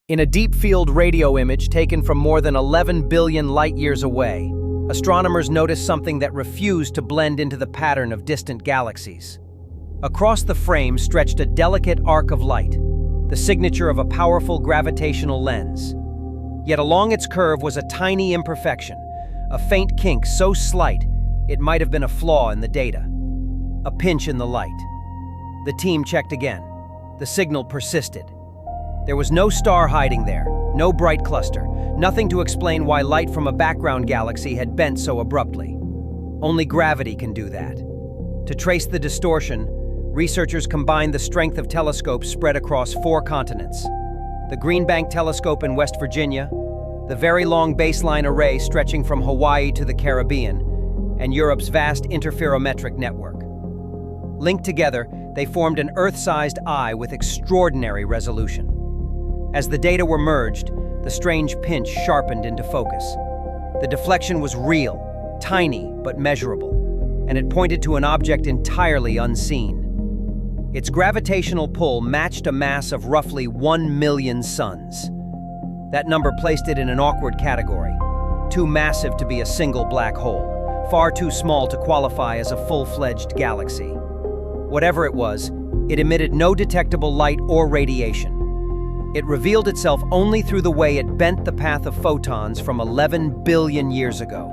In a deep-field radio image taken from more than 11 billion light-years away, astronomers noticed something that refused to blend into the pattern of distant galaxies. Across the frame stretched a delicate arc of light, the signature of a powerful gravitational lens. Yet along its curve was a tiny imperfection, a faint kink so slight it might have been a flaw in the data. A pinch in the light. The team checked again. The signal persisted. There was no star hiding there, no bright cluster, nothing to explain why light from a background galaxy had bent so abruptly. Only gravity can do that. To trace the distortion, researchers combined the strength of telescopes spread across 4 continents. The Green Bank Telescope in West Virginia, the Very Long Baseline Array stretching from Hawaii to the Caribbean, and Europe's vast interferometric network. Linked together, they formed an Earth-sized eye with extraordinary resolution. As the data were merged, the strange pinch sharpened into focus. The deflection was real, tiny but measurable, and it pointed to an object entirely unseen. Its gravitational pull matched a mass of roughly 1 million suns. That number placed it in an awkward category, too massive to be a single black hole, far too small to qualify as a full-fledged galaxy. Whatever it was, it emitted no detectable light or radiation. It revealed itself only through the way it bent the path of photons from 11 billion years ago.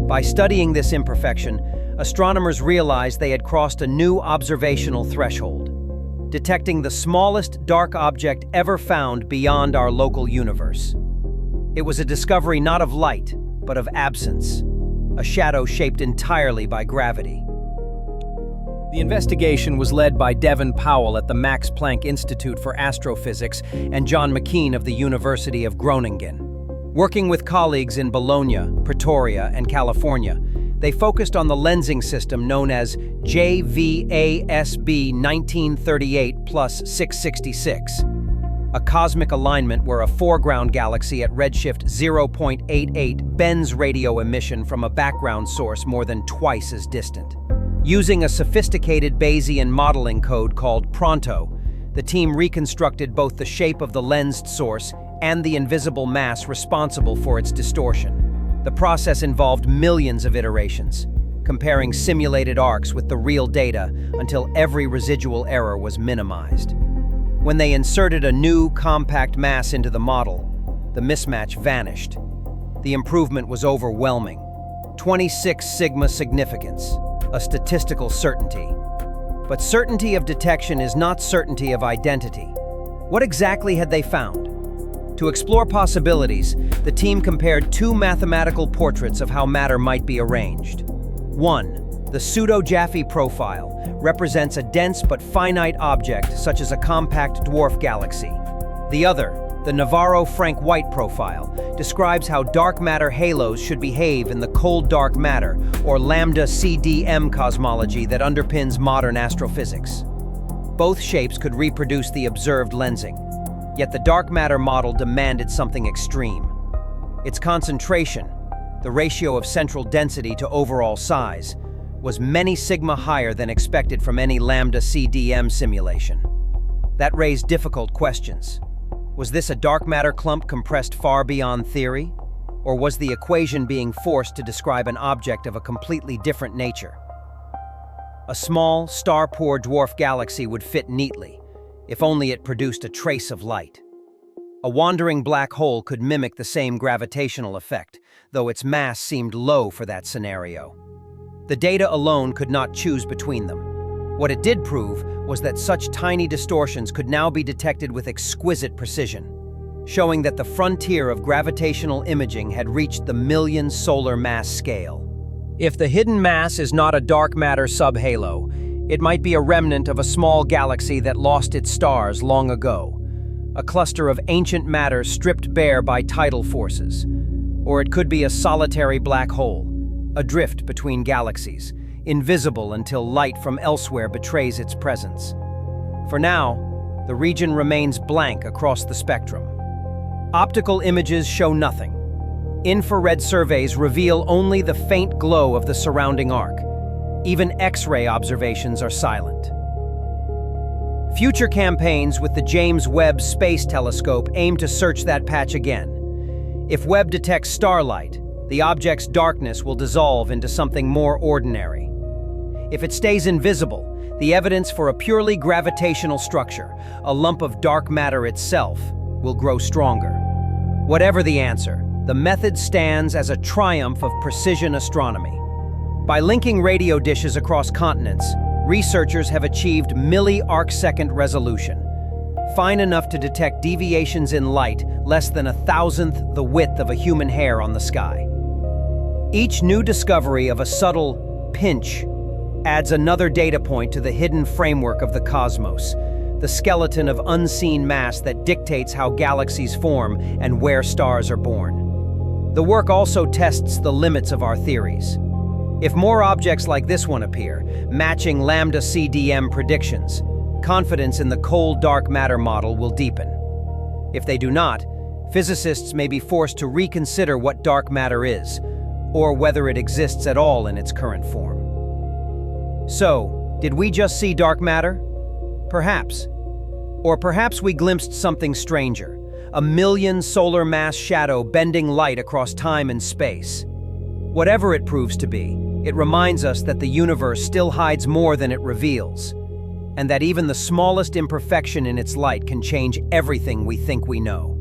By studying this imperfection, astronomers realized they had crossed a new observational threshold, detecting the smallest dark object ever found beyond our local universe. It was a discovery not of light, but of absence, a shadow shaped entirely by gravity. The investigation was led by Devon Powell at the Max Planck Institute for Astrophysics and John McKean of the University of Groningen. Working with colleagues in Bologna, Pretoria, and California, they focused on the lensing system known as JVASB 1938 plus 666, a cosmic alignment where a foreground galaxy at redshift 0.88 bends radio emission from a background source more than twice as distant. Using a sophisticated Bayesian modeling code called Pronto, the team reconstructed both the shape of the lensed source and the invisible mass responsible for its distortion. The process involved millions of iterations, comparing simulated arcs with the real data until every residual error was minimized. When they inserted a new, compact mass into the model, the mismatch vanished. The improvement was overwhelming. 26 sigma significance. A statistical certainty. But certainty of detection is not certainty of identity. What exactly had they found? To explore possibilities, the team compared 2 mathematical portraits of how matter might be arranged. One, the pseudo-Jaffe profile, represents a dense but finite object such as a compact dwarf galaxy. The other, the Navarro-Frank-White profile, describes how dark matter halos should behave in the cold dark matter, or Lambda-CDM cosmology that underpins modern astrophysics. Both shapes could reproduce the observed lensing, yet the dark matter model demanded something extreme. Its concentration, the ratio of central density to overall size, was many sigma higher than expected from any Lambda-CDM simulation. That raised difficult questions. Was this a dark matter clump compressed far beyond theory? Or was the equation being forced to describe an object of a completely different nature? A small, star-poor dwarf galaxy would fit neatly, if only it produced a trace of light. A wandering black hole could mimic the same gravitational effect, though its mass seemed low for that scenario. The data alone could not choose between them. What it did prove was that such tiny distortions could now be detected with exquisite precision, showing that the frontier of gravitational imaging had reached the million solar mass scale. If the hidden mass is not a dark matter subhalo, it might be a remnant of a small galaxy that lost its stars long ago, a cluster of ancient matter stripped bare by tidal forces. Or it could be a solitary black hole, adrift between galaxies, invisible until light from elsewhere betrays its presence. For now, the region remains blank across the spectrum. Optical images show nothing. Infrared surveys reveal only the faint glow of the surrounding arc. Even X-ray observations are silent. Future campaigns with the James Webb Space Telescope aim to search that patch again. If Webb detects starlight, the object's darkness will dissolve into something more ordinary. If it stays invisible, the evidence for a purely gravitational structure, a lump of dark matter itself, will grow stronger. Whatever the answer, the method stands as a triumph of precision astronomy. By linking radio dishes across continents, researchers have achieved milli-arcsecond resolution, fine enough to detect deviations in light less than 1,000th the width of a human hair on the sky. Each new discovery of a subtle pinch adds another data point to the hidden framework of the cosmos, the skeleton of unseen mass that dictates how galaxies form and where stars are born. The work also tests the limits of our theories. If more objects like this one appear, matching Lambda-CDM predictions, confidence in the cold dark matter model will deepen. If they do not, physicists may be forced to reconsider what dark matter is, or whether it exists at all in its current form. So, did we just see dark matter? Perhaps. Or perhaps we glimpsed something stranger, a million solar mass shadow bending light across time and space. Whatever it proves to be, it reminds us that the universe still hides more than it reveals, and that even the smallest imperfection in its light can change everything we think we know.